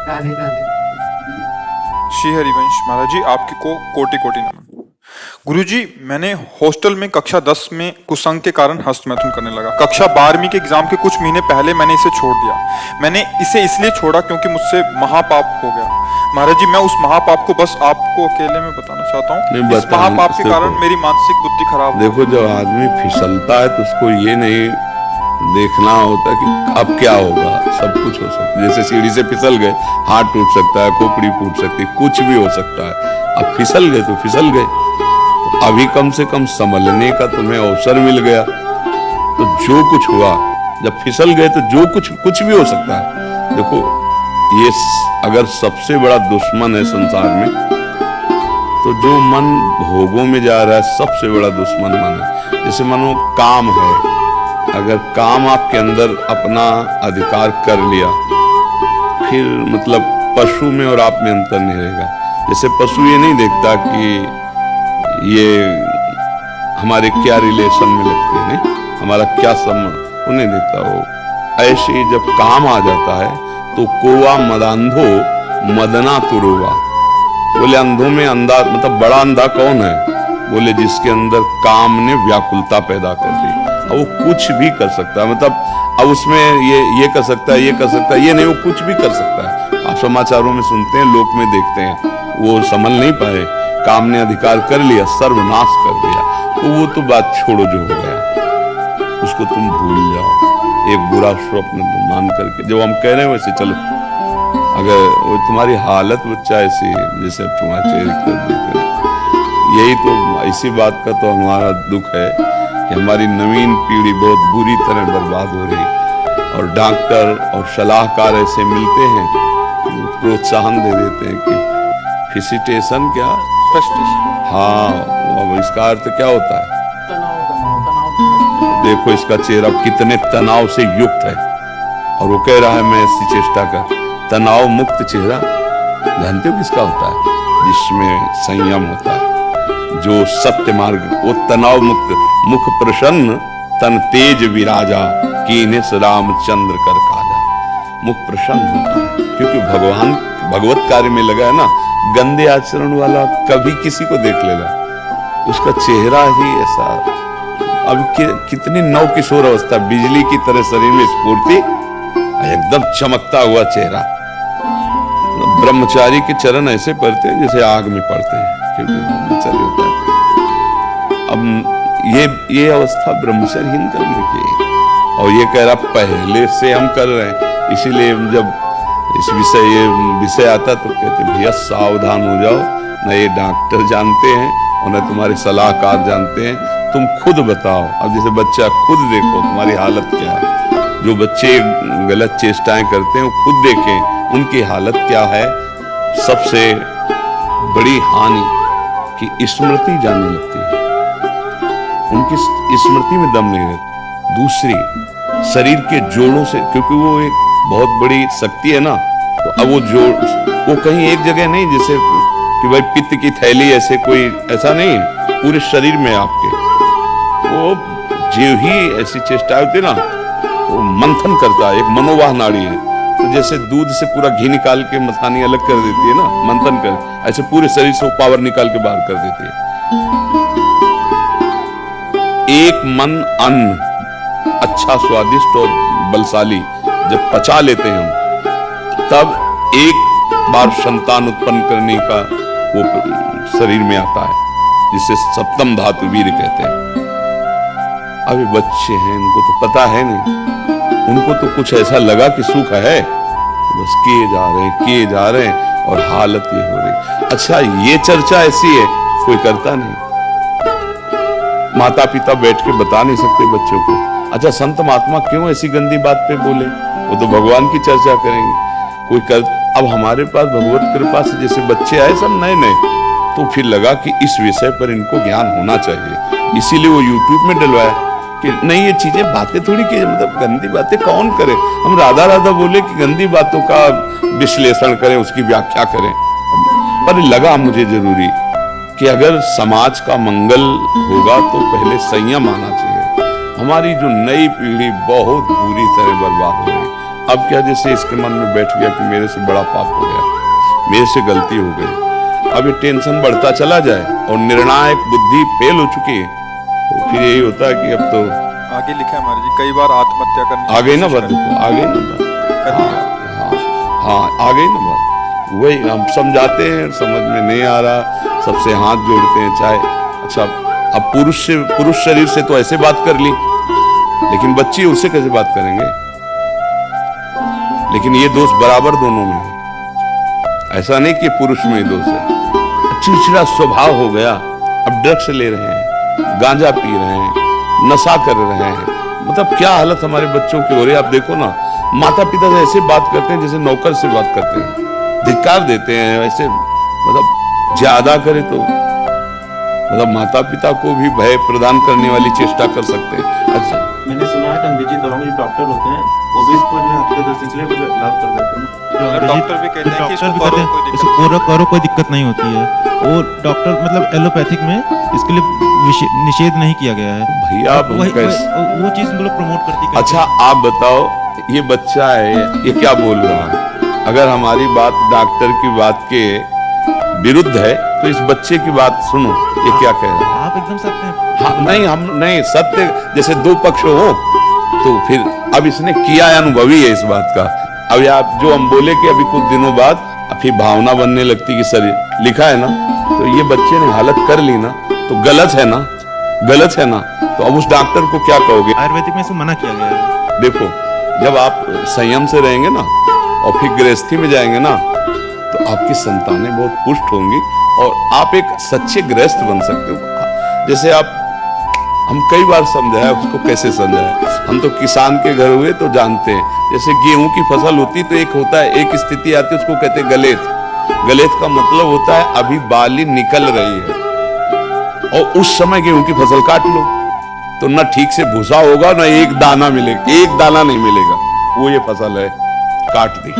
राधे राधे। श्री हरिवंश महाराज जी, आपकी को कोटि कोटि नमन। गुरुजी, मैंने हॉस्टल में कक्षा 10 में कुसंग के कारण हस्तमैथुन करने लगा। कक्षा 12वीं के एग्जाम के कुछ महीने पहले मैंने इसे छोड़ दिया। मैंने इसे इसलिए छोड़ा क्योंकि मुझसे महापाप हो गया। महाराज जी, मैं उस महापाप को बस आपको अकेले में बताना चाहता हूँ। इस महापाप के कारण मेरी मानसिक बुद्धि खराब। देखो, जब आदमी फिसलता है तो उसको ये नहीं देखना होता कि अब क्या होगा। सब कुछ हो सकता है। जैसे सीढ़ी से फिसल गए, हाथ टूट सकता है, खोपड़ी फूट सकती है, कुछ भी हो सकता है। अब फिसल गए तो फिसल गए, तो अभी कम से कम संभलने का तुम्हें अवसर मिल गया। तो जो कुछ हुआ, जब फिसल गए तो जो कुछ भी हो सकता है। देखो, ये अगर सबसे बड़ा दुश्मन है संसार में, तो जो मन भोगों में जा रहा है, सबसे बड़ा दुश्मन मन है। जैसे मानो काम है, अगर काम आपके अंदर अपना अधिकार कर लिया, फिर मतलब पशु में और आप में अंतर नहीं रहेगा। जैसे पशु ये नहीं देखता कि ये हमारे क्या रिलेशन में लगते हैं, हमारा क्या संबंध, वो नहीं देखता। वो ऐसे ही जब काम आ जाता है तो कोवा मदांधो मदना तुरुवा। बोले अंधों में अंधा, मतलब बड़ा अंधा कौन है? बोले जिसके अंदर काम ने व्याकुलता पैदा कर दी। अब वो कुछ भी कर सकता है, मतलब अब उसमें ये कर सकता है, ये कर सकता है, ये नहीं, वो कुछ भी कर सकता है। आप समाचारों में सुनते हैं, लोक में देखते हैं, वो संभल नहीं पाए, काम ने अधिकार कर लिया, सर्वनाश कर दिया। तो वो तो बात छोड़ो, जो हो गया उसको तुम भूल जाओ। एक बुरा स्वप्न मान करके, जो हम कह रहे हैं वैसे चलो। अगर वो तुम्हारी हालत बच्चा ऐसी, जैसे तुम्हारे चेहरे कर देते, यही तो, इसी बात का तो हमारा दुख है कि हमारी नवीन पीढ़ी बहुत बुरी तरह बर्बाद हो रही। और डॉक्टर और सलाहकार ऐसे मिलते हैं, प्रोत्साहन दे देते हैं कि फिसिटेशन क्या, हाँ, अब इसका अर्थ क्या होता है? देखो इसका चेहरा कितने तनाव से युक्त है, और वो कह रहा है मैं ऐसी चेष्टा कर। तनाव मुक्त चेहरा जानते हो किसका होता है? जिसमें संयम होता है, जो सत्य मार्ग, वो तनाव मुक्त। मुख प्रसन्न तन तेज विराजा, कीने रामचंद्र कर काजा। मुख प्रसन्न होता है क्योंकि भगवान भगवत कार्य में लगा है ना। गंदे आचरण वाला कभी किसी को देख लेगा, उसका चेहरा ही ऐसा। अब कितनी नव किशोर अवस्था, बिजली की तरह शरीर में स्फूर्ति, एकदम चमकता हुआ चेहरा। ब्रह्मचारी के चरण ऐसे पड़ते हैं जैसे आग में पड़ते हैं, क्योंकि ब्रह्मचारी होता है। अब ये अवस्था ब्रह्मचर्यहीन करने की है। और ये कह रहा पहले से हम कर रहे हैं, इसीलिए जब इस विषय आता तो कहते भैया सावधान हो जाओ, न ये डॉक्टर जानते हैं और न तुम्हारे सलाहकार जानते हैं, तुम खुद बताओ। अब जैसे बच्चा, खुद देखो तुम्हारी हालत क्या है। जो बच्चे गलत चेष्टाएं करते हैं वो खुद देखें उनकी हालत क्या है। सबसे बड़ी हानि कि स्मृति जाने लगती है, उनकी स्मृति में दम नहीं रहती। दूसरी, शरीर के जोड़ों से, क्योंकि वो एक बहुत बड़ी शक्ति है ना, तो अब वो जोड़, वो कहीं एक जगह नहीं, जैसे कि भाई पित्त की थैली, ऐसे कोई ऐसा नहीं है, पूरे शरीर में आपके। वो जो ही ऐसी चेष्टा होती ना, वो मंथन करता है, एक मनोवाह नाड़ी है। तो जैसे दूध से पूरा घी निकाल के मथानी अलग कर देती है ना, मंथन कर, ऐसे पूरे शरीर से पावर निकाल के बाहर कर देती है। एक मन अन्न अच्छा, स्वादिष्ट और बलशाली जब पचा लेते हैं हम, तब एक बार संतान उत्पन्न करने का वो शरीर में आता है, जिसे सप्तम धातु वीर्य कहते हैं। अभी बच्चे हैं, उनको तो पता है नहीं, उनको तो कुछ ऐसा लगा कि सुख है, बस किए जा रहे हैं और हालत ये हो रही। अच्छा, ये चर्चा ऐसी है, कोई करता नहीं। माता पिता बैठ के बता नहीं सकते बच्चों को, अच्छा संत महात्मा क्यों ऐसी गंदी बात पे बोले, वो तो भगवान की चर्चा करेंगे, कोई कर। अब हमारे पास भगवत कृपा से जैसे बच्चे आए सब नए, तो फिर लगा कि इस विषय पर इनको ज्ञान होना चाहिए, इसीलिए वो यूट्यूब में डलवाया कि नहीं, ये चीजें बातें थोड़ी की, मतलब गंदी बातें कौन करे। हम राधा राधा बोले कि गंदी बातों का विश्लेषण करें, उसकी व्याख्या करें। पर लगा मुझे जरूरी कि अगर समाज का मंगल होगा तो पहले संयम आना चाहिए। हमारी जो नई पीढ़ी बहुत बुरी तरह बर्बाद हो रही, अब क्या, जैसे इसके मन में बैठ गया कि मेरे से बड़ा पाप हो गया, मेरे से गलती हो गई, अब ये टेंशन बढ़ता चला जाए और निर्णायक बुद्धि फेल हो चुकी है, तो फिर यही होता है कि अब तो आगे लिखा है महाराज जी, कई बार आत्महत्या करने आ गई ना बात, देखो आ गई ना बात, हाँ आ गई ना बात। वही हम समझाते हैं, समझ में नहीं आ रहा, सबसे हाथ जोड़ते हैं, चाहे अच्छा अब पुरुष शरीर से तो ऐसे बात कर ली, लेकिन बच्ची उससे कैसे बात करेंगे? लेकिन ये दोष बराबर दोनों में है, ऐसा नहीं कि पुरुष में ही दोष है। चिड़चिड़ा स्वभाव हो गया, अब ड्रग्स ले रहे हैं, गांजा पी रहे हैं, नशा कर रहे हैं, मतलब क्या हालत हमारे बच्चों की हो रही है। आप देखो ना, माता पिता से ऐसे बात करते हैं जैसे नौकर से बात करते हैं, धिक्कार देते हैं, ऐसे मतलब ज्यादा करे तो मतलब माता पिता को भी भय प्रदान करने वाली चेष्टा कर सकते हैं। अच्छा, मैंने सुना है कि अंग्रेजी दवाओं में जो डॉक्टर होते हैं वो भी इसको जो है हफ्ते 10 सिलसिले में लाभ कर देते हैं। डॉक्टर भी कहते हैं कि इसको डॉक्टर भी करो, कहते हैं इसको करो कोई दिक्कत नहीं होती है, और डॉक्टर मतलब एलोपैथिक में इसके लिए निषेध नहीं किया गया है। भैया आप वो चीज मतलब प्रमोट करती है। अच्छा आप बताओ, ये बच्चा है, ये क्या बोल रहा है? अगर हमारी बात डॉक्टर की बात के विरुद्ध है तो इस बच्चे की बात सुनो, ये क्या कह रहा है? आप एकदम सत्य हैं। हाँ, नहीं हम नहीं, सत्य जैसे दो पक्ष हो तो फिर अब इसने किया है, अनुभवी है इस बात का। अब आप जो हम बोले कि अभी कुछ दिनों बाद फिर भावना बनने लगती कि सर लिखा है ना, तो ये बच्चे ने हालत कर ली ना, तो गलत है ना, गलत है ना, तो अब उस डॉक्टर को क्या कहोगे? आयुर्वेदिक में इसको मना किया गया है। देखो, जब आप संयम से रहेंगे ना और फिर गृहस्थी में जाएंगे ना, तो आपकी संतानें बहुत पुष्ट होंगी और आप एक सच्चे गृहस्थ बन सकते हो। जैसे आप, हम कई बार समझाया, उसको कैसे समझाया, हम तो किसान के घर हुए तो जानते हैं। जैसे गेहूं की फसल होती तो एक होता है, एक स्थिति आती है, उसको कहते हैं गलेत। गलेत का मतलब होता है अभी बाली निकल रही है और उस समय गेहूं की फसल काट लो तो न ठीक से भूसा होगा, न एक दाना मिलेगा, एक दाना नहीं मिलेगा, वो ये फसल है, काट दी।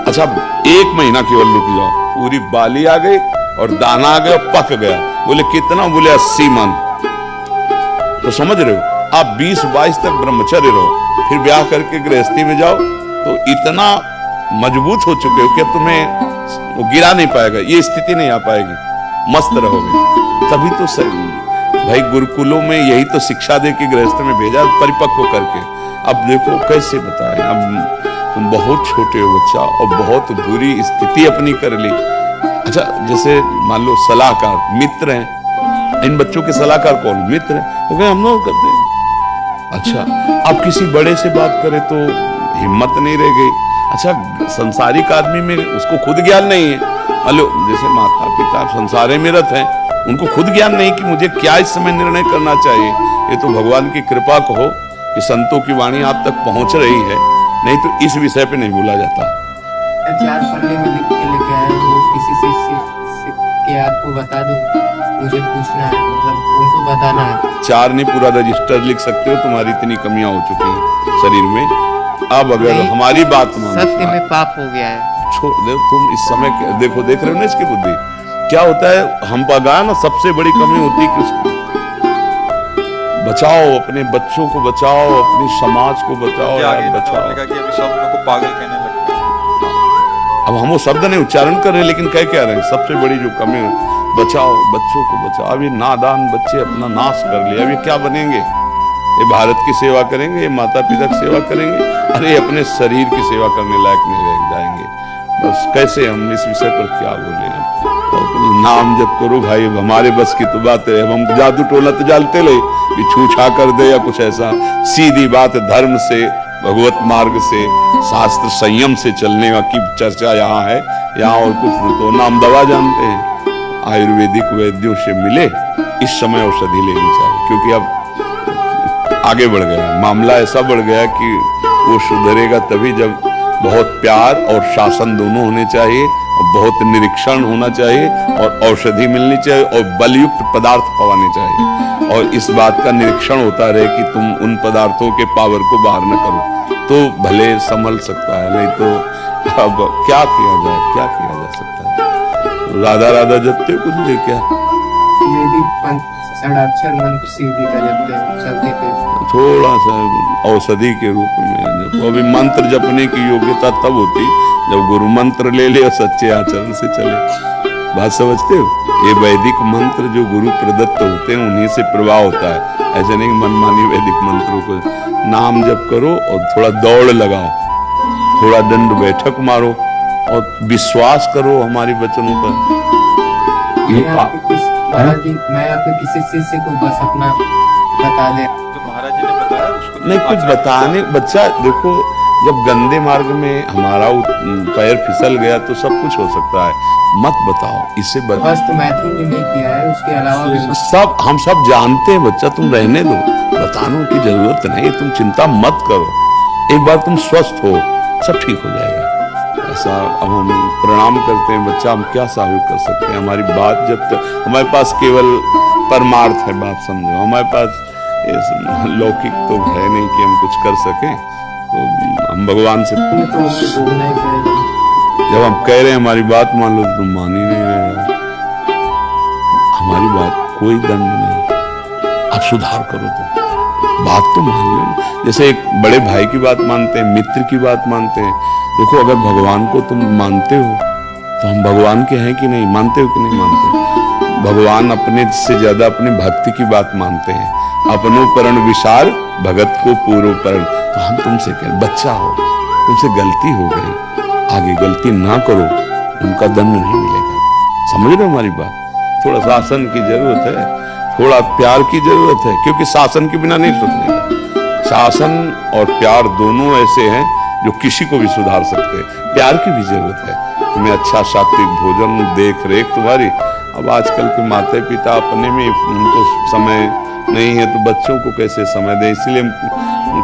अच्छा, एक महीना केवल रुक जाओ, पूरी बाली आ गई और दाना आ गया, पक गया। बोले कितना? बोले 80 मन। तो समझ रहे हो, आप 20-22 तक ब्रह्मचर्य रहो, फिर ब्याह करके गृहस्थी में जाओ तो इतना मजबूत हो चुके हो कि तुम्हें वो गिरा नहीं पाएगा, ये स्थिति नहीं आ पाएगी, मस्त रहोगे। तभी तो सही भाई, गुरुकुलों में यही तो शिक्षा दे के गृहस्थ में भेजा, परिपक्व करके। अब देखो कैसे बताएं, अब तुम बहुत छोटे हो बच्चा और बहुत बुरी स्थिति अपनी कर ली। अच्छा, जैसे मान लो सलाहकार मित्र हैं, इन बच्चों के सलाहकार कौन? मित्र हैं, वो कहें हम लोग करते हैं। अच्छा, आप किसी बड़े से बात करें तो हिम्मत नहीं रह गई। अच्छा, संसारिक आदमी में उसको खुद ज्ञान नहीं है, मान लो जैसे माता पिता संसारे में रत हैं, उनको खुद ज्ञान नहीं कि मुझे क्या इस समय निर्णय करना चाहिए। ये तो भगवान की कृपा कहो कि संतों की वाणी आप तक पहुंच रही है, नहीं तो इस विषय पे नहीं भूला जाता। 4 पन्ने में लिख के लेके आए, वो किसी से के आपको बता दूं, मुझे पूछना है, मतलब उनको बताना है। 4 नहीं, पूरा रजिस्टर लिख सकते हो, तुम्हारी इतनी कमियां हो चुकी हैं शरीर में। अब अगर हमारी बात मानो, सत्य में पाप हो गया है। छोड़ दे तुम इस समय, देखो देख रहे हो ना इसकी बुद्धि क्या होता है। हम पगा ना, सबसे बड़ी कमी होती है कि उसको बचाओ, अपने बच्चों को बचाओ, अपनी समाज को बचाओ यार, बचाओ। कि अभी सब लोगों को पागल कहने लगते हैं। अब हम वो शब्द नहीं उच्चारण कर रहे, लेकिन कह क्या रहे हैं, सबसे बड़ी जो कमी है, बचाओ बच्चों को बचाओ। अब ये नादान बच्चे अपना नाश कर लिया, अब ये क्या बनेंगे? ये भारत की सेवा करेंगे, ये माता पिता की सेवा करेंगे, अरे अपने शरीर की सेवा करने लायक नहीं रह जाएंगे। बस कैसे हम इस विषय पर क्या बोले? नाम जप करो भाई, हमारे बस की तो बात है। हम जादू टोला तो जानते ले कि छूछा कर दे या कुछ ऐसा, सीधी बात धर्म से, भगवत मार्ग से, शास्त्र संयम से चलने की चर्चा यहाँ है। यहाँ और कुछ तो नाम दवा जानते हैं। आयुर्वेदिक वैद्यों से मिले, इस समय औषधि लेनी चाहिए, क्योंकि अब आगे बढ़ गया मामला, ऐसा बढ़ गया कि वो सुधरेगा तभी जब बहुत प्यार और शासन दोनों होने चाहिए, और बहुत निरीक्षण होना चाहिए, और औषधि मिलनी चाहिए, और बलयुक्त पदार्थ पवाने चाहिए, और इस बात का निरीक्षण होता रहे कि तुम उन पदार्थों के पावर को बाहर न करो, तो भले संभल सकता है। नहीं तो अब क्या किया जाए, क्या किया जा सकता है? राधा राधा जपते कुछ देर क्या? यदि षडाक्षर मंत्र सीधी का जपते हैं, चलते फिरते। थोड़ा सा औषधि के रूप में जब अभी मंत्र जपने की योग्यता तब होती जब गुरु मंत्र ले ले और सच्चे आचरण से चले। बात समझते हो? ये वैदिक मंत्र जो गुरु प्रदत्त होते हैं उन्हीं से प्रवाह होता है। ऐसे नहीं मनमानी वैदिक मंत्रों को नाम जप करो और थोड़ा दौड़ लगाओ, थोड़ा दंड बैठक मारो और विश्वास करो हमारे वचनों पर। महाराज जी, मैं आपके किसी शिष्य को बस अपना बता दे। जो महाराज जी ने बताया उसको नहीं कुछ बताने, बच्चा देखो जब गंदे मार्ग में हमारा पैर फिसल गया तो सब कुछ हो सकता है, मत बताओ इसे बस तो मैथिली ने नहीं किया है, उसके अलावा भी सब हम सब जानते हैं बच्चा, तुम रहने दो, बताने की जरूरत नहीं, तुम चिंता मत करो, एक बार तुम स्वस्थ हो सब ठीक हो जाएगा। ऐसा अब हम प्रणाम करते हैं बच्चा, हम क्या सहयोग कर सकते हैं? हमारी बात जब तक हमारे पास केवल परमार्थ है, बात समझो, हमारे पास लौकिक तो है नहीं कि हम कुछ कर सकें, तो हम भगवान से तो भोगना ही पड़ेगा। जब हम कह रहे हैं हमारी बात मान लो तो तुम मान ही नहीं रहे। हमारी बात कोई दंड नहीं, अब सुधार करो तुम, बात तो मान लो। जैसे एक बड़े भाई की बात मानते हैं, मित्र की बात मानते हैं। देखो अगर भगवान को तुम मानते हो तो हम भगवान के हैं कि नहीं, मानते हो कि नहीं मानते? भगवान अपने से ज्यादा अपने भक्ति की बात मानते हैं। अपनो परण विशाल भगत को पूर्व परण। तो हम तुमसे कह, बच्चा हो, तुमसे गलती हो गई, आगे गलती ना करो, उनका दंड नहीं मिलेगा। समझ रहे हो हमारी बात? थोड़ा शासन की जरूरत है, थोड़ा प्यार की जरूरत है, क्योंकि शासन के बिना नहीं सुधरेगा। शासन और प्यार दोनों ऐसे हैं जो किसी को भी सुधार सकते हैं। प्यार की भी जरूरत है, तुम्हें अच्छा सात्विक भोजन, देख रेख तुम्हारी। अब आजकल के माता पिता अपने में उनको समय नहीं है तो बच्चों को कैसे समय दें, इसलिए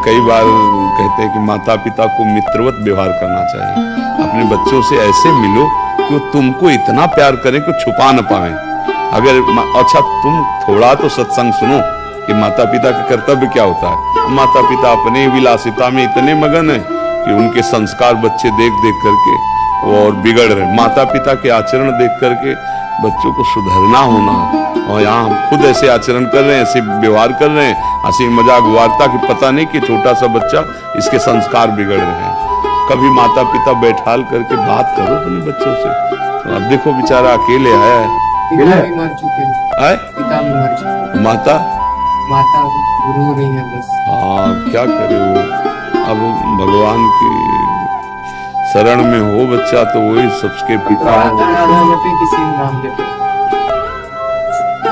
कई बार कहते हैं कि माता पिता को मित्रवत व्यवहार करना चाहिए। अपने बच्चों से ऐसे मिलो कि वो तुमको इतना प्यार करें कि छुपा न पाए। अगर अच्छा तुम थोड़ा तो सत्संग सुनो कि माता पिता का कर्तव्य क्या होता है। माता पिता अपने विलासिता में इतने मगन है कि उनके संस्कार बच्चे देख देख करके वो और बिगड़ रहे। माता पिता के आचरण देख करके बच्चों को सुधरना होना, और यहाँ हम खुद ऐसे आचरण कर रहे हैं, ऐसे व्यवहार कर रहे हैं, हंसी मजाक वार्ता की पता नहीं कि छोटा सा बच्चा इसके संस्कार बिगड़ रहे हैं। कभी माता पिता बैठाल करके बात करो अपने बच्चों से। तो अब देखो बेचारा अकेले आया है, पिता भी मर चुके हैं, पिता भी मर चुके हैं, माता गुरु नहीं है बस। हाँ क्या करे वो, अब भगवान की शरण में हो बच्चा तो वही सबके पिता हो। किसी नाम जपे,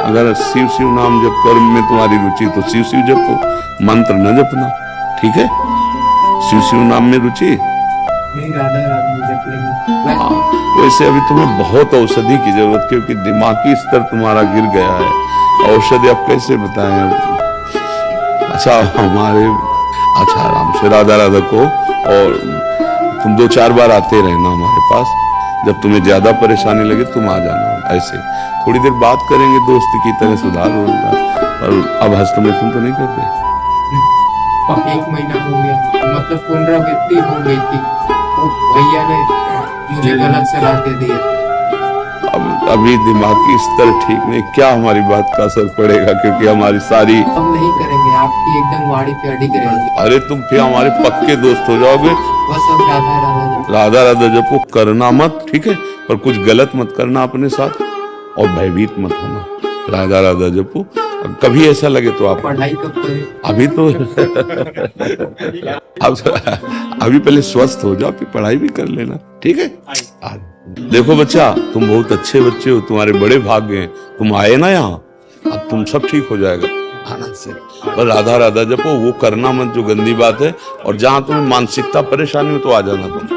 अगर शिव शिव नाम जप कर में तुम्हारी रुचि तो शिव शिव जपो, मंत्र न जपना, ठीक है? शिव शिव नाम में रुचि नहीं, राधा राधा जप लेंगे। हाँ, वैसे अभी तुम्हें बहुत औषधि की जरूरत, क्योंकि दिमागी स्तर तुम्हारा गिर गया है। औषधि अब कैसे बताएं? अच्छा हमारे अच्छा आराम से राधा राधा को, और तुम 2-4 बार आते रहना हमारे पास, जब तुम्हें ज्यादा परेशानी लगे तुम आ जाना। ऐसे थोड़ी देर बात करेंगे, दोस्त की तरह सुधार होगा। और अब हस्तमैथुन तो नहीं करते? 1 महीना हो गया, मतलब पुनरावृत्ति हो गई थी, वो भैया ने मुझे गलत सलाह दे दी। अब अभी दिमागी स्तर ठीक नहीं, क्या हमारी बात का असर पड़ेगा? क्योंकि हमारी सारी हम नहीं करेंगे, आपकी एकदम वाड़ी पे अड़ी करेंगे। अरे तुम फिर हमारे पक्के दोस्त हो जाओगे। बस अब राधा राधा जप। राधा राधा जपो, करना मत, ठीक है? पर कुछ गलत मत करना अपने साथ, और भयभीत मत होना। राधा राधा जपो, कभी ऐसा लगे तो आप पढ़ाई कब करें? अभी तो अभी पहले स्वस्थ हो जाओ, फिर पढ़ाई भी कर लेना, ठीक है? देखो बच्चा, तुम बहुत अच्छे बच्चे हो, तुम्हारे बड़े भाग्य हैं, तुम आए ना यहाँ, अब तुम सब ठीक हो जाएगा आनंद से। पर राधा राधा जपो, वो करना मत जो गंदी बात है, और जहां तुम्हें मानसिकता परेशानी हो तो आ जाना तुम।